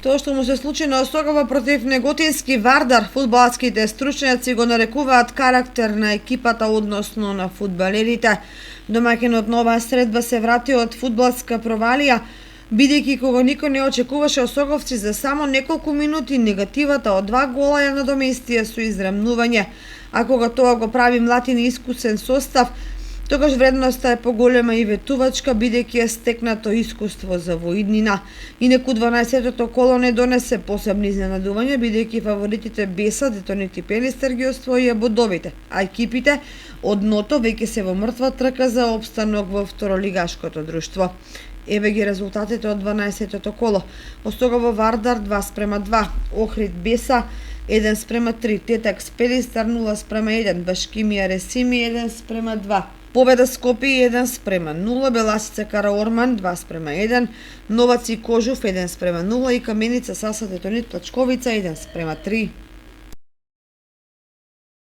Тоа што му се случи на Осокова против Неготински Вардар, фудбалските стручњаци го нарекуваат карактер на екипата, односно на фудбалерите. Домаќинот на оваа средба се врати од фудбалска провалија, бидејќи кога никој не очекуваше осоговци за само неколку минути, негативата од 2 гола ја надоместија со израмнување. А кога тоа го прави млатин и искусен состав, тогаш вредноста е поголема и ветувачка, бидејќи е стекнато искуство за воиднина. Инаку 12-тото коло не донесе посебни изненадувања, бидејќи фаворитите Беса, Детонит и Пелистер ги освоија бодовите, а екипите од дното веќе се во мртва трка за опстанок во второлигашкото друштво. Еве ги резултатите од 12-тото коло. Осогово Вардар 2:2, Охрид Беса 1:3, Тетакс Пелистер 0:1, Башкимија Ресими 1:2. Победа Скопје 1:0, Беласица Караорман 2:1, Новац и Кожув 1:0 и Каменица Саса Детонит Плачковица 1:3.